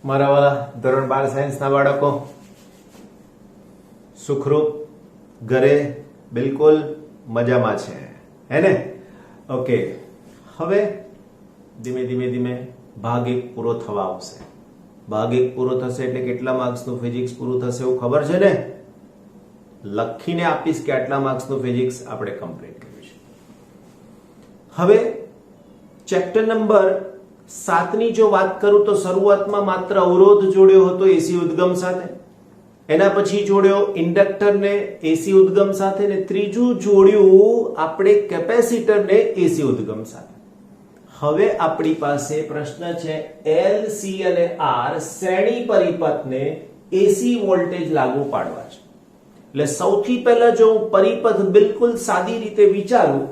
મારા વાલા ધોરણ 12 સાયન્સના બાળકો સુખરૂપ ઘરે બિલકુલ મજામાં છે હે ને? ઓકે, હવે ધીમે ધીમે ભાગ 1 પૂરો થવા આવશે. ભાગ 1 પૂરો થશે એટલે કેટલા માર્ક્સનું ફિઝિક્સ પૂરું થશે એવું ખબર છે ને? લખીને આપીશ કે આટલા માર્ક્સનું ફિઝિક્સ આપણે કમ્પ્લીટ કર્યું છે. હવે ચેપ્ટર નંબર 7 ની જો વાત કરું તો શરૂઆતમાં માત્ર અવરોધ જોડ્યો હતો એસી ઉદ્ગમ સાથે, એના પછી જોડ્યો ઇન્ડક્ટર ને એસી ઉદ્ગમ સાથે, ને ત્રીજું જોડ્યું આપણે કેપેસિટર ને એસી ઉદ્ગમ સાથે. હવે આપણી પાસે પ્રશ્ન છે એલ, સી અને આર શ્રેણી પરિપથને એસી વોલ્ટેજ લાગુ પાડવા છે. એટલે સૌથી પહેલા જો હું પરિપથ બિલકુલ સાદી રીતે વિચારું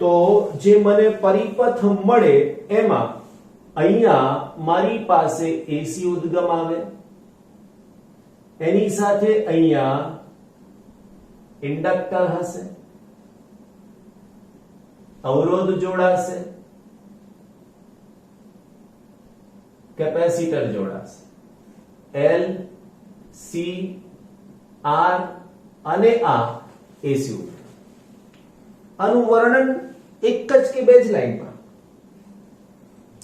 તો જે મને પરિપથ મળે એમાં અહીંયા મારી પાસે એસી ઉદ્ગમ આવે, એની સાથે અહીંયા ઇન્ડક્ટર હશે, અવરોધ જોડાશે, કેપેસિટર જોડાશે. એલ, સી, આર અને આ એસી ઉદ્ગમ. આનું વર્ણન એક જ કે બે જ લાઈનમાં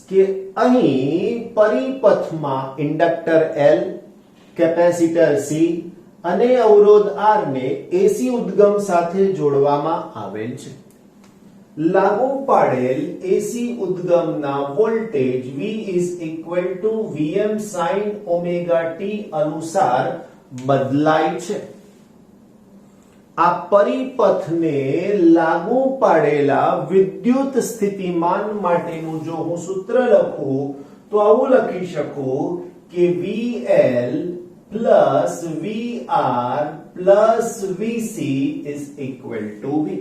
કે અહીં પરિપથમાં ઇન્ડક્ટર એલ, કેપેસિટર સી અને અવરોધ આર ને એસી ઉદ્ગમ સાથે જોડવામાં આવેલ છે. લાગુ પાડેલ એસી ઉદ્ગમના voltage V is equal to Vm sin omega t અનુસાર બદલાય છે. આ પરિપથને લાગુ પાડેલા વિદ્યુત સ્થિતિમાન માટેનું જો હું સૂત્ર લખું તો આવું લખી શકું કે VL plus VR plus VC is equal to V.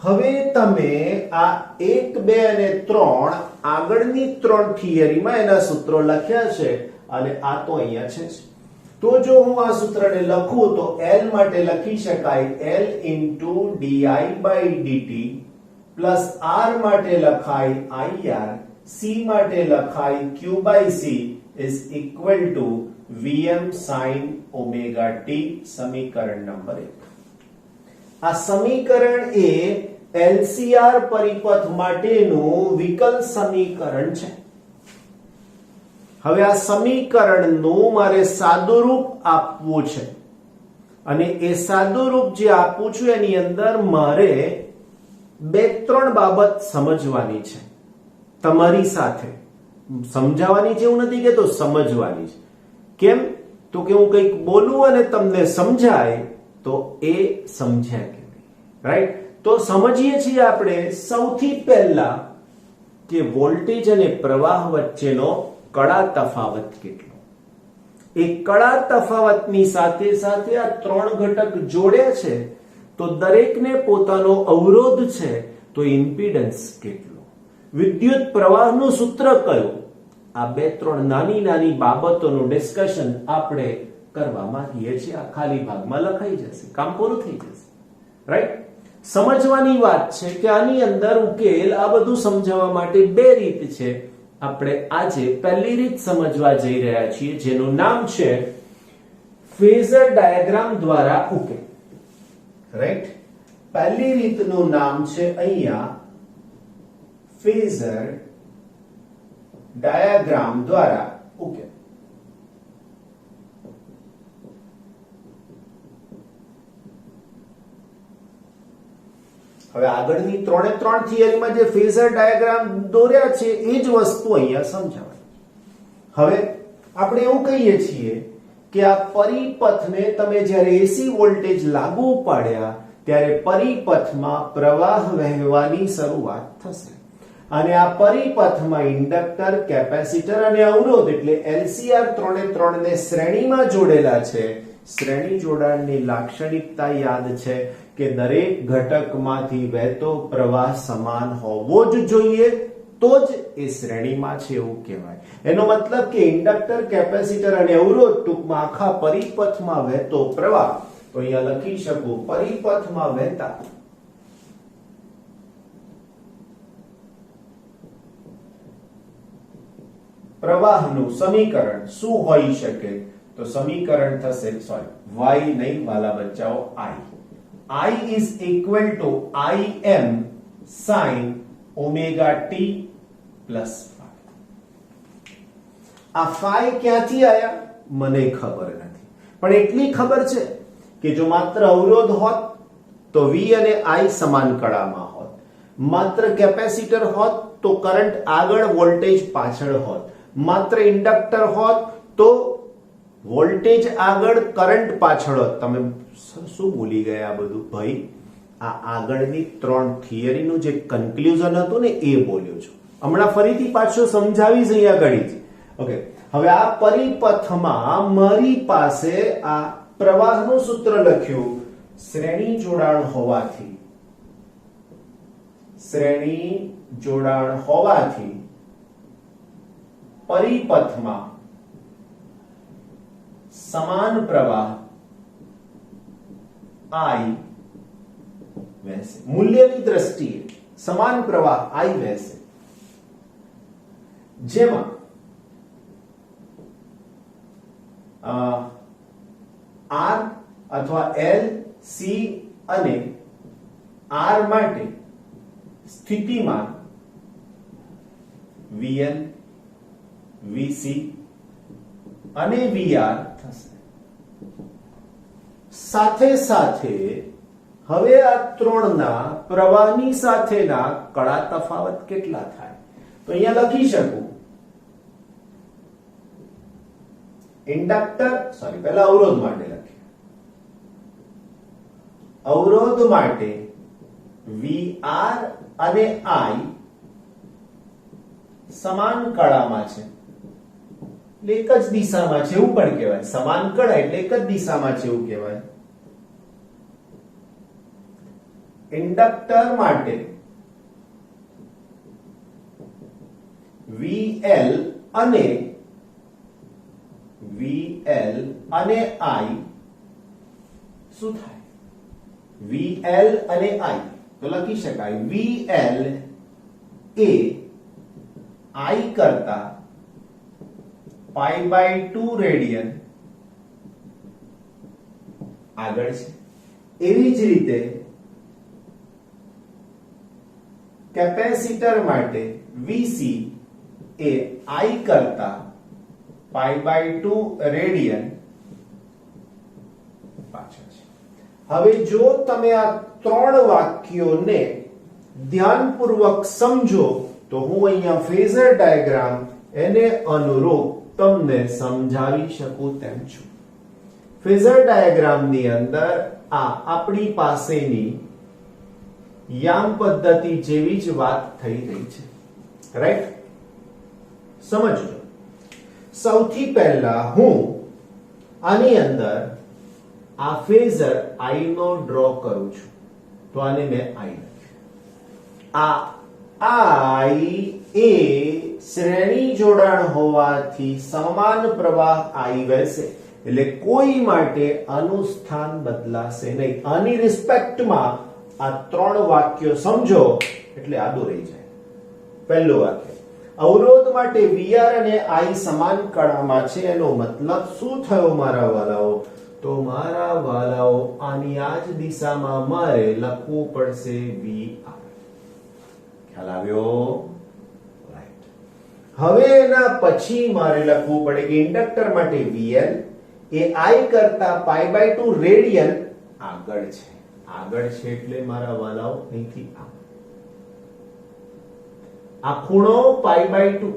હવે તમે આ 1, 2 અને 3 આગળની 3 થિયરીમાં એના સૂત્રો લખ્યા છે અને આ તો અહીંયા છે. તો જો હું આ સૂત્રને લખું તો L માટે લખી શકાય L into di by dt plus R માટે લખાય IR, C માટે લખાય Q by C is equal to Vm sin omega t. સમીકરણ નંબર 1. આ સમીકરણ એ LCR પરિપથ માટેનું વિકલ સમીકરણ છે. હવે આ સમીકરણનું મારે સાદુરૂપ આપવું છે અને એ સાદુરૂપ જે આપું છું એની અંદર મારે 2-3 બાબત સમજવાની છે તમારી સાથે. સમજાવવાની છે એવું નથી કહેતો, સમજવાની છે. કેમ? તો કે હું કંઈક બોલું અને તમને સમજાય તો એ સમજ્યા કે રાઈટ. તો સમજીએ છીએ આપણે સૌથી પહેલા કે વોલ્ટેજ અને પ્રવાહ વચ્ચેનો કડા તફાવત કેટલો. એ કડા તફાવતની સાથે સાથે આ 3 ઘટક જોડ્યા છે તો દરેકને પોતાનો અવરોધ છે તો ઇમ્પિડન્સ કેટલો, વિદ્યુત પ્રવાહનું સૂત્ર કયું. આ 2-3 નાની બાબતોનું ડિસ્કશન આપણે કરવા માંગીએ છીએ. આ ખાલી ભાગમાં લખાઈ જશે, કામ પૂરું થઈ જશે. રાઈટ. સમજવાની વાત છે કે આની અંદર ઉકેલ આ બધું સમજાવવા માટે 2 રીત છે. આપણે આજે પહેલી રીત સમજવા જઈ રહ્યા છીએ જેનું નામ છે ફેઝર ડાયાગ્રામ દ્વારા ઉકેલ. રાઈટ. પહેલી રીતનું નામ છે અહીંયા ફેઝર ડાયાગ્રામ દ્વારા ઉકેલ. હવે આગળની 3 થિયરીમાં જે ફેઝર ડાયાગ્રામ દોર્યા છે એ જ વસ્તુ અહીંયા સમજાવવાની. હવે આપણે એવું કહીએ છીએ કે આ પરિપથને તમે જ્યારે એસી વોલ્ટેજ લાગુ પાડ્યા ત્યારે પરિપથમાં પ્રવાહ વહેવાની શરૂઆત થશે અને આ પરિપથમાં ઇન્ડક્ટર, કેપેસિટર અને અવરોધ એટલે LCR 3 ને શ્રેણીમાં જોડેલા છે. શ્રેણી જોડાણની લાક્ષણિકતા યાદ છે કે દરેક ઘટકમાંથી વહેતો પ્રવાહ સમાન હોવો જ જોઈએ તો જ એ શ્રેણીમાં છે એવું કહેવાય. એનો મતલબ કે ઇન્ડક્ટર, કેપેસિટર અને અવરોધ ટૂંકમાં આખા પરિપથમાં વહેતો પ્રવાહ. તો અહીંયા લખી શકું પરિપથમાં વહેતા પ્રવાહનું સમીકરણ શું હોઈ શકે? તો સમીકરણ થશે y નહીં વાલા બચ્ચાઓ I is equal to Im sin omega t plus phi. આ phi ક્યાંથી આયા મને ખબર નથી, પણ એટલી ખબર છે કે જો માત્ર અવરોધ હોત તો V અને I સમાન કળામાં હોત, માત્ર કેપેસિટર હોત તો કરંટ આગળ વોલ્ટેજ પાછળ હોત, માત્ર ઇન્ડક્ટર હોત તો વોલ્ટેજ આગળ કરંટ પાછળ હોત. તમે શું ભૂલી ગયા બધું ભાઈ? આ આગળની 3 થિયરીનું જે કન્ક્લુઝન હતું ને એ બોલ્યો છું. હમણાં ફરીથી પાછો સમજાવીશ અહીંયા ઘડી જ. ઓકે, હવે આ પરિપથમાં મારી પાસે આ પ્રવાહનું સૂત્ર લખ્યું, શ્રેણી જોડાણ હોવાથી પરિપથમાં સમાન પ્રવાહ I વહેશે. મૂલ્યની દ્રષ્ટિએ સમાન પ્રવાહ I વહેશે, જેમાં R અથવા L, C અને R માટે સ્થિતિમાન VL, VC અને VR થશે. સાથે સાથે હવે આ ત્રણના પ્રવાહની સાથેના કળા તફાવત કેટલા થાય? તો અહીંયા લખી શકું ઇન્ડક્ટર પહેલા અવરોધ માટે લખીએ. અવરોધ માટે VR અને I સમાન કળામાં છે, એટલે એક જ દિશામાં છે એવું પણ કહેવાય. સમાન કળા એટલે એક જ દિશામાં છે એવું કહેવાય. ઇન્ડક્ટર માટે VL અને I શું થાય? VL અને I તો લખી શકાય VL એ I કરતા π/2 રેડિયન આગળ છે. એવી જ રીતે કેપેસિટર માટે VC એ I કરતા π/2 રેડિયન પાછળ છે. હવે જો તમે આ ત્રણ વાક્યોને ધ્યાનપૂર્વક સમજો તો હું અહીંયા ફેઝર ડાયાગ્રામ એને અનુરૂપ તમને સમજાવી શકું તેમ છું. ફેઝર ડાયાગ્રામની અંદર આ આપણી પાસેની યામ પદ્ધતિ જેવી જ વાત થઈ રહી છે, રાઈટ? સમજો. સૌથી પહેલા હું આની અંદર આ ફેઝર I નો ડ્રો કરું છું, તો આને મેં I લખ્યું. આ I એ શ્રેણી જોડાણ હોવાથી સમાન પ્રવાહ I વહેશે, એટલે કોઈ માટે આનું સ્થાન બદલાશે નહીં. આની રિસ્પેક્ટમાં આ ત્રણ વાક્યો સમજો એટલે આદો રહી જાય. પહેલું વાક્ય, અવરોધ માટે VR અને I સમાન કળામાં છે, એનો મતલબ શું થયો મારા વાલાઓ? તો મારા વાલાઓ આની આ જ દિશામાં મારે લખવું પડશે VR. ખ્યાલ આવ્યો? રાઈટ. હવે એના પછી મારે લખવું પડે કે ઇન્ડક્ટર માટે VL એ I કરતા π/2 રેડિયન આગળ છે. આગળ છે એટલે મારા વાલાઓ અહીંથી આ ખૂણો π/2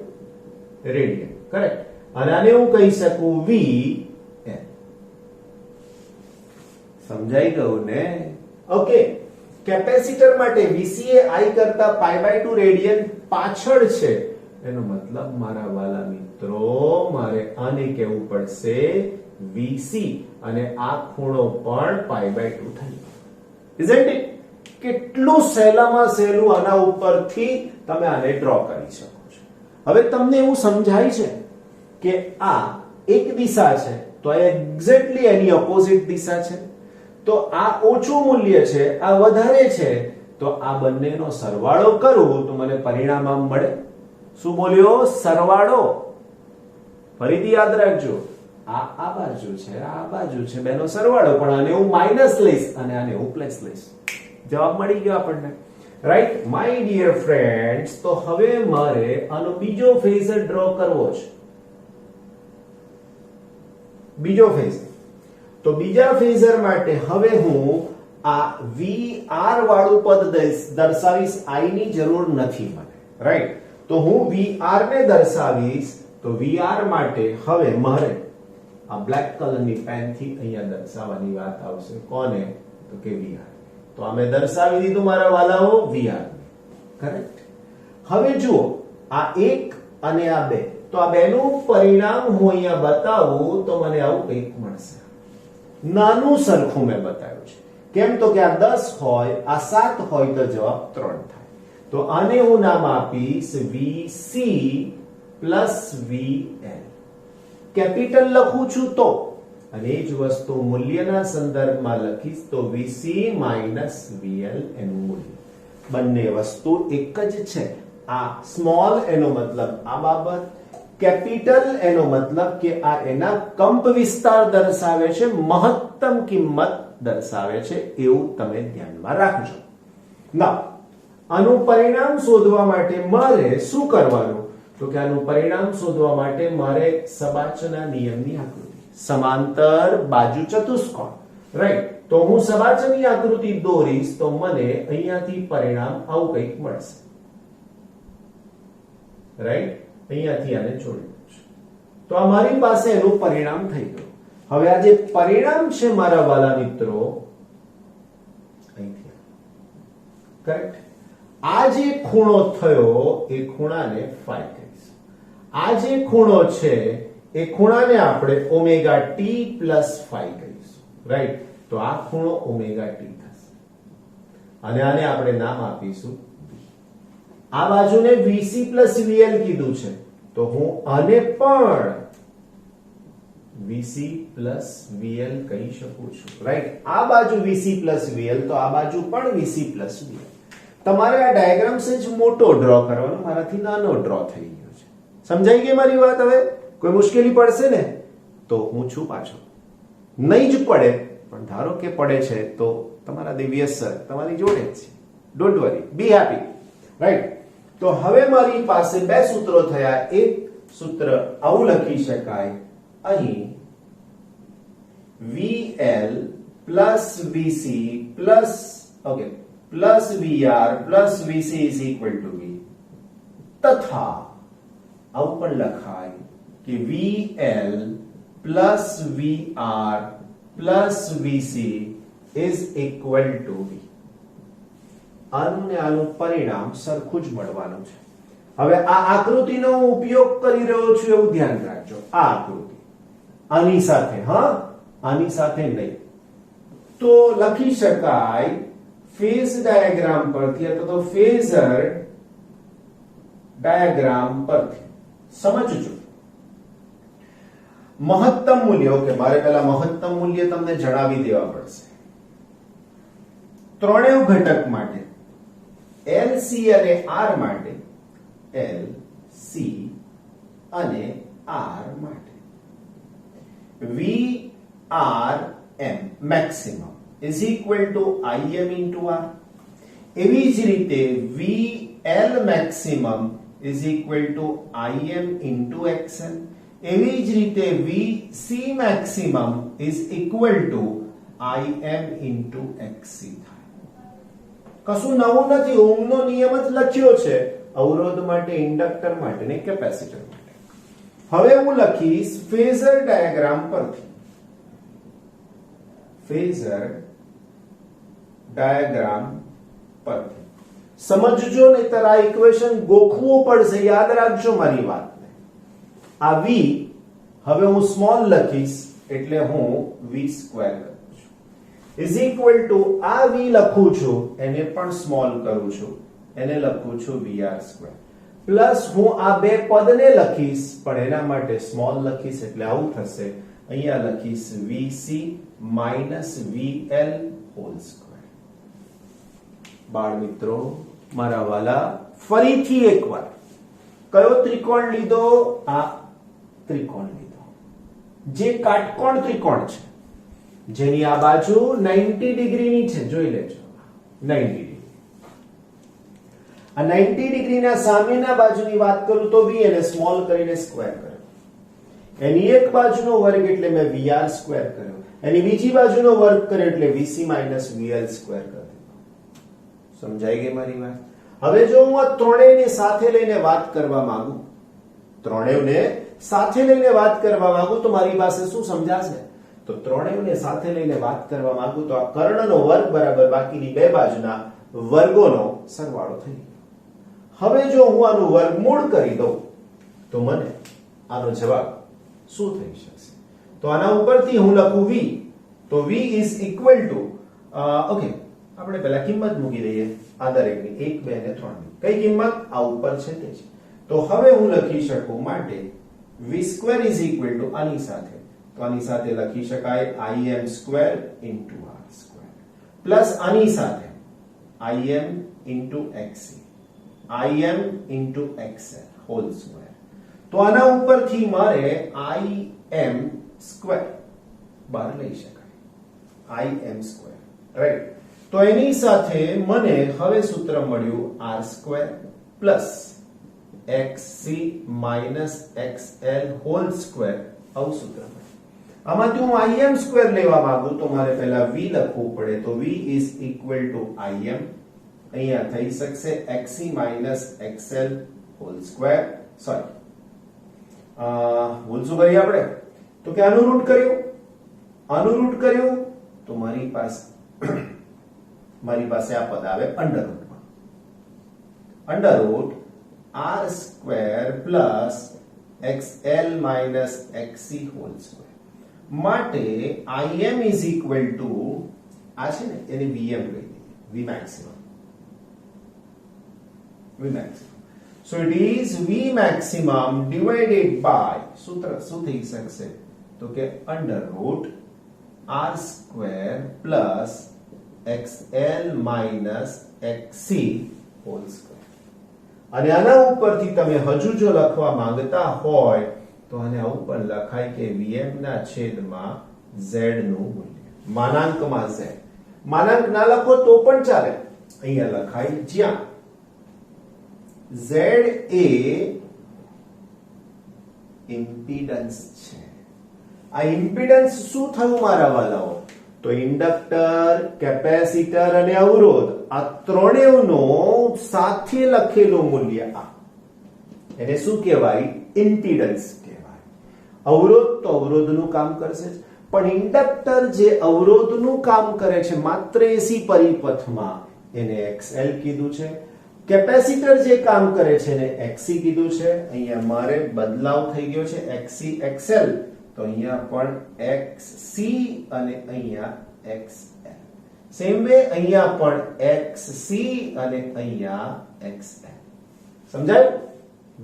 રેડિયન, કરેક્ટ? અને આને હું કહી શકું VL. સમજાઈ ગયું ને? ઓકે. કેપેસિટર માટે VC એ I કરતા π/2 રેડિયન પાછળ છે, એનો મતલબ મારા વાલા મિત્રો મારે આને કહેવું પડશે VC અને આ ખૂણો પણ π/2 થઈ. isn't it? કેટલું સહેલામાં સહેલું આના ઉપરથી તમે આને ડ્રો કરી શકો છો. હવે તમને એવું સમજાય છે કે આ એક દિશા છે તો આ એક્ઝેક્ટલી એની ઓપોઝિટ દિશા છે, તો આ ઓછું મૂલ્ય છે, આ વધારે છે, તો આ બંનેનો સરવાળો કરું તો મને પરિણામ આમ મળે. શું બોલ્યો? સરવાળો. ફરીથી યાદ રાખજો, આ બાજુ છે, આ બાજુ છે, બેનો સરવાળો, પણ આને હું માઇનસ લઈશ અને આને હું પ્લસ લઈશ. જવાબ મળી ગયો આપણને, રાઈટ માય ડિયર ફ્રેન્ડ્સ. તો હવે મારે આનો બીજો ફેઝર ડ્રો કરવો છે, બીજો ફેઝર. તો બીજા ફેઝર માટે હવે હું આ VR વાળું પદ દર્શાવીશ. I ની જરૂર નથી મને, રાઈટ. તો હું VR ને દર્શાવીશ. તો VR માટે હવે મારે આ બ્લેક કલરની પેન થી અહીંયા દર્શાવવાની વાત આવશે. કોને? તો કે VR. તો અમે દર્શાવી દીધું મારા વાલાઓ VR. કરેક્ટ. હવે જુઓ, આ 1 અને આ 2, તો આ બેનું પરિણામ હું અહીંયા બતાવું તો મને આવું કંઈક મળશે. નાનું સરખું મેં બતાવ્યું છે. કેમ? તો કે આ 10 હોય, આ 7 હોય તો જવાબ 3 થાય. તો આને હું નામ આપીશ VC પ્લસ VL. કેપિટલ લખું છું તો, અને એ જ વસ્તુ મૂલ્યના સંદર્ભમાં લખીશ તો VC માઇનસ VL એનું મૂલ્ય. બંને વસ્તુ એક જ છે. આ સ્મોલ એનો મતલબ આ બાબત, કેપિટલ એનો મતલબ કે આ એના કંપ વિસ્તાર દર્શાવે છે, મહત્તમ કિંમત દર્શાવે છે, એવું તમે ધ્યાનમાં રાખજો. ના, આનું પરિણામ શોધવા માટે મારે શું કરવાનું? તો કે આનું પરિણામ શોધવા માટે મારે સબાચના નિયમની આકૃતિ, સમાંતર બાજુ ચતુષ્કોણ, રાઈટ. તો હું સબાચની આકૃતિ દોરીશ તો મને અહીંયાથી પરિણામ આવું કંઈક મળશે, રાઈટ. અહીંયાથી આને જોડી દઉં છું તો આ મારી પાસે એનું પરિણામ થઈ ગયું. હવે આ જે પરિણામ છે મારા વાલા મિત્રો, અહીંથી, કરેક્ટ. આ જે ખૂણો થયો એ ખૂણાને ફાઈ કહીશ. આ જે ખૂણો છે એ ખૂણાને આપણે ઓમેગા ટી પ્લસ ફાઈ કહીશું, રાઈટ. તો આ ખૂણો ઓમેગા ટી થશે અને આને આપણે નામ આપીશું. આ બાજુને VC પ્લસ VL કીધું છે તો હું આને પણ VC પ્લસ VL કહી શકું છું, રાઈટ. આ બાજુ VC પ્લસ VL તો આ બાજુ પણ VC પ્લસ VL. તમારે આ ડાયાગ્રામ જ મોટો ડ્રો કરવાનો, મારાથી નાનો ડ્રો થઈ ગયો છે. સમજાઈ ગઈ મારી વાત? હવે કોઈ મુશ્કેલી પડશે ને તો હું છું પાછો. નહીં જ પડે, પણ ધારો કે પડે છે તો તમારા દિવ્ય સર તમારી જોડે જ છે. Don't worry, B happy, right. તો હવે મારી પાસે બે સૂત્રો થયા. એક સૂત્ર આવું લખી શકાય, અહીં VL plus VC plus okay plus VR plus VC is equal two V. તથા આવું પણ લખાય કે VL plus VR plus VC is equal two V. આનું ને આનું પરિણામ સરખું જ મળવાનું છે. હવે આ આકૃતિનો હું ઉપયોગ કરી રહ્યો છું એવું ધ્યાન રાખજો. આ આકૃતિ આની સાથે, હા, આની સાથે નહીં. તો લખી શકાય ફેઝ ડાયાગ્રામ પરથી અથવા તો ફેઝર ડાયાગ્રામ પરથી. સમજજો, મહત્તમ મૂલ્ય, ઓકે, મારે પહેલા મહત્તમ મૂલ્ય તમને જણાવી દેવા પડશે. ત્રણેય ઘટક માટે L, C અને R માટે, L, C અને R માટે V, R, M maximum is equal to IM into R. એવી જ રીતે VL maximum is equal to IM into XL. એવી જ રીતે VC maximum is equal to IM into XC થાય. કશું નવું નથી, ઓહમનો નિયમ જ લખ્યો છે અવરોધ માટે, ઇન્ડક્ટર માટે ને કેપેસિટર માટે. હવે હું લખીશ ફેઝર ડાયાગ્રામ પરથી. ફેઝર ડાયાગ્રામ પરથી સમજજો, નહીતર આ ઇક્વેશન ગોખવું પડશે. યાદ રાખજો મારી વાતને. આ V હવે હું સ્મોલ લખીશ એટલે હું V સ્ક્વેર લખું છું, ઇઝ ઇક્વલ ટુ આ V લખું છું એને પણ સ્મોલ કરું છું, એને લખું છું VR સ્ક્વેર, પ્લસ હું આ બે પદને લખીશ પણ એના માટે સ્મોલ લખીશ એટલે આવું થશે. અહીંયા લખીશ VC minus VL whole square. બાળ મિત્રો મારા વાલા, ફરીથી એકવાર કયો ત્રિકોણ લીધો? આ ત્રિકોણ લીધો, જે કાટકોણ ત્રિકોણ છે, જેની આ બાજુ 90 ડિગ્રીની છે. જોઈ લેજો 90 ડિગ્રી. આ 90 ડિગ્રીના સામેના બાજુની વાત કરું તો v એને સ્મોલ કરીને સ્ક્વેર કર્યો. એની એક બાજુનો વર્ગ એટલે મેં vr સ્ક્વેર કર્યો. એની બીજી બાજુનો વર્ગ કર્યો એટલે vc vl સ્ક્વેર કર્યો. સમજાઈ ગઈ મારી વાત? હવે જો હું આ ત્રણેયને સાથે લઈને વાત કરવા માંગુ, ત્રણેયને સાથે લઈને વાત કરવા માંગુ તો મારી પાસે શું સમજાશે? તો ત્રણેયને સાથે લઈને વાત કરવા માંગુ તો આ કર્ણનો વર્ગ બરાબર બાકીની બે બાજુના વર્ગોનો સરવાળો થઈ ગયો. હવે જો હું આનું વર્ગમૂળ કરી દઉં તો મને આનો જવાબ શું થઈ શકશે? તો આના ઉપરથી હું લખું v, તો v is equal to okay, આપણે પહેલા કિંમત મૂકી દઈએ આ દરેકની 1 2 અને 3 ની. કઈ કિંમત? આ ઉપર છે તે છે. તો હવે હું લખી શકું માટે v square is equal to આની સાથે, તો આની સાથે લખી શકાય im square into r square plus આની સાથે im into xc im into xl whole square. તો આના ઉપરથી મારે im square બહાર લઈ શકાય, im square, રાઈટ? તો એની સાથે મને હવે સૂત્ર મળ્યું r square plus xc minus xl whole square. આવું સૂત્ર મળ્યું. આમાંથી હું im square લેવા માંગુ તો મારે પહેલા v લખવું પડે, તો v is equal to im, અહીંયા થઈ શકશે xc minus xl whole square. Sorry, ભૂલ શું કરી આપણે? તો કે આનું રૂટ કર્યું તો મારી પાસે આ પદ આવે અંડર રૂટમાં, under root r square plus xl minus xc whole square. માટે im is equal to આ છે ને એને vm કહી દઈએ, v maximum. So it is v maximum divided by સૂત્ર શું થઈ શકશે? તો કે under root r square plus xl minus xc whole square. અને આના ઉપરથી તમે હજુ જો લખવા માંગતા હોય તો આને આવું પણ લખાય કે vm ના છેદમાં z નું મૂલ્ય, માનાંકમાં z. માનાંક ના લખો તો પણ ચાલે, અહીંયા લખાય જ્યાં z એ ઇમ્પિડન્સ છે. આ ઇમ્પિડન્સ શું થયું મારા વાલાઓ? તો ઇન્ડક્ટર, કેપેસિટર અને અવરોધ આ ત્રણેયનો સાથે લખેલું મૂલ્ય આ, એને શું કહેવાય? ઇમ્પિડન્સ કહેવાય. અવરોધ તો અવરોધનું કામ કરશે જ, પણ ઇન્ડક્ટર જે અવરોધનું કામ કરે છે માત્ર એસી પરિપથમાં એને XL કીધું છે. કેપેસિટર જે કામ કરે છે એને XC કીધું છે. અહીંયા મારે બદલાવ થઈ ગયો છે XC XL, તો અહીંયા પણ XC અને અહીંયા XL. સેમ વે અહીંયા પણ XC અને અહીંયા XL. સમજાયું?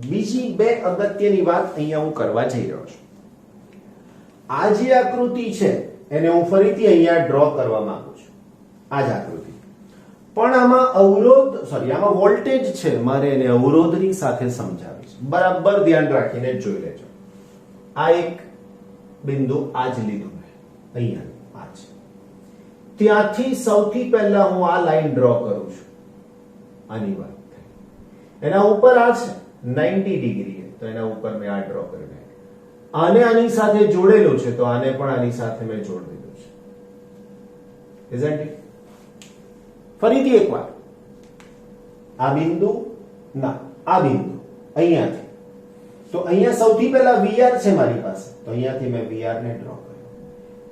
બીજી બે અગત્યની વાત અહીંયા હું કરવા જઈ રહ્યો છું. આ જે આકૃતિ છે એને હું ફરીથી અહીંયા ડ્રો કરવા માંગુ છું. આ જ આકૃતિ, પણ આમાં આમાં વોલ્ટેજ છે, મારે એને અવરોધની સાથે સમજાવીશ. બરાબર ધ્યાન રાખીને જોઈ લેજો. આ એક બિંદુ આ જ લીધું મેં, અહીંયા આ છે. ત્યાંથી સૌથી પહેલા હું આ લાઈન ડ્રો કરું છું. આની વાત થઈ, એના ઉપર આ છે 90 ડિગ્રી, તો એના ઉપર મેં આ ડ્રો કરી નાખ્યું. આને આની સાથે જોડેલું છે તો આને પણ આની સાથે મેં જોડી દીધું છે. Isn't it? ફરીથી એકવાર આ બિંદુ ના આ બિંદુ અહીંયાથી, તો અહીંયા સૌથી પહેલા VR છે મારી પાસે, તો અહીંયાથી મેં VR ને ડ્રો કર્યો.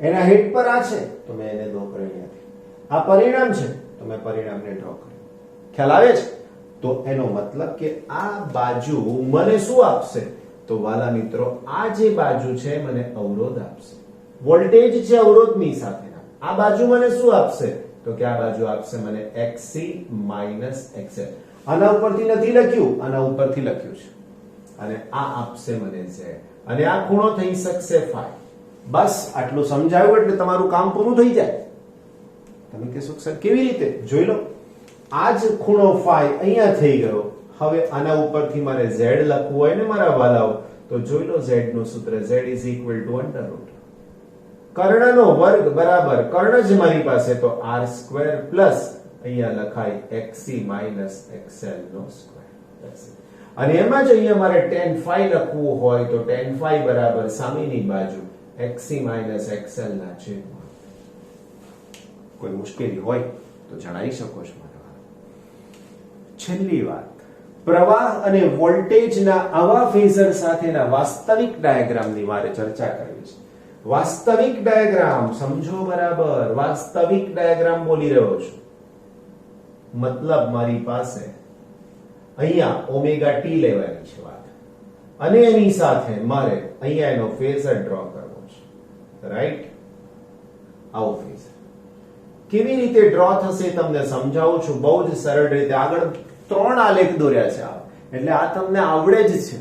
એના હેડ પર આ છે તો મેં એને ડ્રો કર્યો અહીંયાથી. આ પરિણામ છે તો મેં પરિણામને ડ્રો કર્યું. ખ્યાલ આવે છે? તો એનો મતલબ કે આ બાજુ મને શું આપશે? તો વાલા મિત્રો, આ જે બાજુ છે મને અવરોધ આપશે. વોલ્ટેજ છે અવરોધની સાથેના. આ બાજુ મને શું આપશે? તો કે આ બાજુ આપશે મને XC XL. આના ઉપરથી નથી લખ્યું, આના ઉપરથી લખ્યું છે. અને આ આપશે મને Z, અને આ ખૂણો થઈ શકશે phi. બસ આટલું સમજાયું એટલે તમારું કામ પૂરું થઈ જાય. તમે કહેશો સર કેવી રીતે? જોઈ લો. આ જ ખૂણો phi અહીંયા થઈ ગયો. હવે આના ઉપરથી મારે Z લખવું હોય ને મારા વાલાઓ, તો જોઈ લો z નું સૂત્ર z is equal to under root કર્ણનો વર્ગ બરાબર કર્ણ જ મારી પાસે તો r સ્ક્વેર પ્લસ અહીંયા લખાય xc માઇનસ xl નો સ્ક્વેર. અને એમાં જ અહીંયા મારે tan phi લખવું હોય તો tan phi બરાબર સામેની બાજુ xc માઇનસ xl ના છેદમાં. કોઈ મુશ્કેલી હોય તો જણાવી શકો છો મારા. છેલ્લી વાત, પ્રવાહ અને વોલ્ટેજના આવા ફેઝર સાથેના વાસ્તવિક ડાયાગ્રામની મારે ચર્ચા કરવી છે. વાસ્તવિક ડાયાગ્રામ સમજો બરાબર. વાસ્તવિક ડાયાગ્રામ બોલી રહ્યો છું, મતલબ મારી પાસે અહીંયા ઓમેગા ટી લેવાની છે વાત, અને એની સાથે મારે અહીંયા એનો ફેઝર ડ્રો કરવો છે, રાઈટ? આવો ફેઝર કેવી રીતે ડ્રો થશે તમને સમજાવું છું બહુ જ સરળ રીતે. આગળ 3 આલેખ દોર્યા છે એટલે આ તમને આવડે જ છે.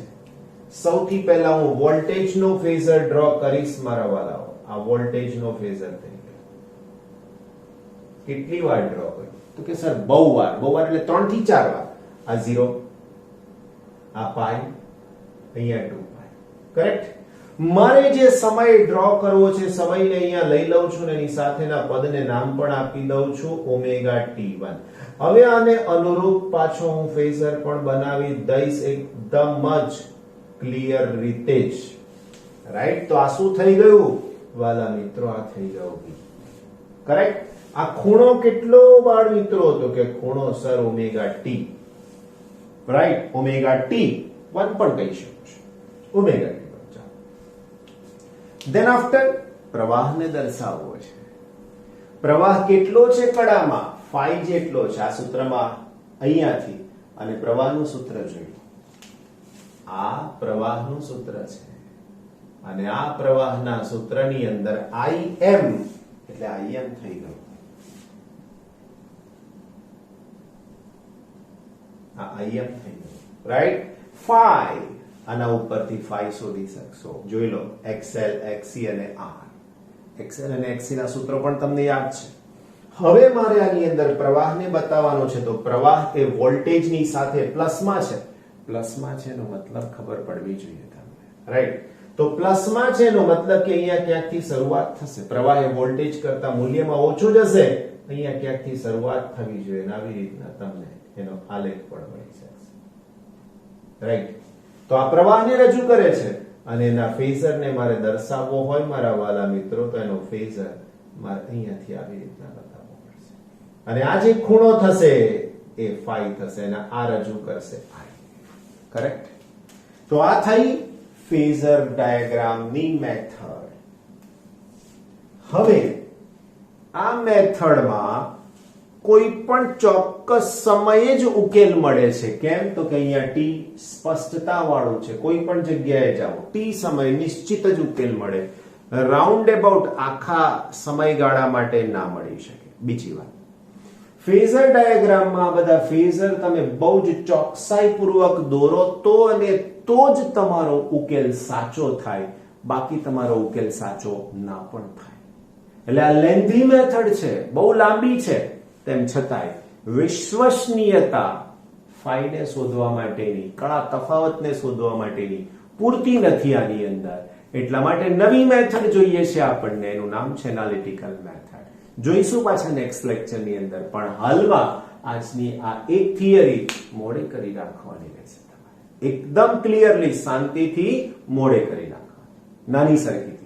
સૌથી પહેલા હું વોલ્ટેજનો ફેઝર ડ્રો કરીશ મારા વાલાઓ. આ વોલ્ટેજનો ફેઝર તરીકે કેટલી વાર ડ્રો કર્યું? તો કે સર બહુ વાર એટલે 3 થી 4 વાર. આ 0, આ પાઈ, અહીંયા 2 પાઈ. કરેક્ટ? મારે જે સમય ડ્રો કરવો છે, સમયને અહીંયા લઈ લઉં છું ને એની સાથેના પદને નામ પણ આપી દઉં છું ઓમેગા t1. હવે આને અનુરૂપ પાછો હું ફેઝર પણ બનાવી દઈશ એકદમ જ ક્લિયર રીતે જ, રાઈટ? તો આ શું થઈ ગયું વાલા મિત્રો? આ થઈ ગયું કરેક્ટ. આ ખૂણો કેટલો બાળ મિત્રો? તો કે ખૂણો sir omega t, right? Omega t1 પણ કહી શકો છો, ઓમેગા t. ધેન આફ્ટર પ્રવાહને દર્શાવવો છે. પ્રવાહ કેટલો છે કડામાં? phi જેટલો છે. આ સૂત્રમાં અહીંયાથી અને પ્રવાહનું સૂત્ર જોયું. આ પ્રવાહનું સૂત્ર છે અને આ પ્રવાહના સૂત્રની અંદર im એટલે im થઈ ગયું. આ im થઈ ગયું, રાઈટ? phi આના ઉપરથી phi શોધી શકશો. જોઈ લો xl xc અને r. xl અને xc ના સૂત્રો પણ તમને યાદ છે. હવે મારે આની અંદર પ્રવાહને બતાવવાનો છે તો પ્રવાહ એ વોલ્ટેજની સાથે પ્લસમાં છે. પ્લસમાં છે એનો મતલબ ખબર પડવી જોઈએ તમને, રાઈટ? તો પ્લસમાં છે એનો મતલબ કે અહીંયા ક્યાંકથી શરૂઆત થશે. પ્રવાહ એ વોલ્ટેજ કરતા મૂલ્યમાં ઓછું જશે, અહીંયા ક્યાંકથી શરૂઆત થવી જોઈએ. આવી રીતના તમને એનો આલેખ પણ મળી શકશે, રાઈટ? તો આ પ્રવાહને રજૂ કરે છે અને એના ફેઝરને મારે દર્શાવવો હોય મારા વાલા મિત્રો તો એનો ફેઝર મારે અહીંયાથી આવી રીતના બતાવવો પડશે. અને આ જે ખૂણો થશે એ phi થશે અને આ રજૂ કરશે I. કરેક્ટ? તો આ થઈ ફેઝર ડાયાગ્રામની મેથડ. હવે આ મેથડમાં કોઈ પણ ચોક્કસ સમયે જ ઉકેલ મળે છે. કેમ? તો કે અહીંયા t સ્પષ્ટતા વાળું છે. કોઈ પણ જગ્યાએ જાઓ t સમય નિશ્ચિત જ ઉકેલ મળે. રાઉન્ડ અબાઉટ આખા સમયગાળા માટે ના મળી શકે. બીજી વાત, ફેઝર ડાયાગ્રામમાં બધા ફેઝર તમે બહુ જ ચોકસાઈપૂર્વક દોરો તો અને તો જ તમારો ઉકેલ સાચો થાય, બાકી તમારો ઉકેલ સાચો ના પણ થાય. એટલે આ લેન્ધી મેથડ છે, બહુ લાંબી છે, તેમ છતાંય વિશ્વસનીયતા ફાઈને શોધવા માટેની, કળા તફાવતને શોધવા માટેની પૂરતી નથી આની અંદર. એટલા માટે નવી મેથડ જોઈએ છે આપણને. એનું નામ છે એનાલિટિકલ મેથડ. જોઈશું પાછા નેક્સ્ટ લેક્ચરની અંદર. પણ હાલમાં આજની આ એક થિયરી મોડે કરી રાખવાની રહેશે તમારે. એકદમ ક્લિયરલી શાંતિથી મોડે કરી રાખવાની, નાની સરખી.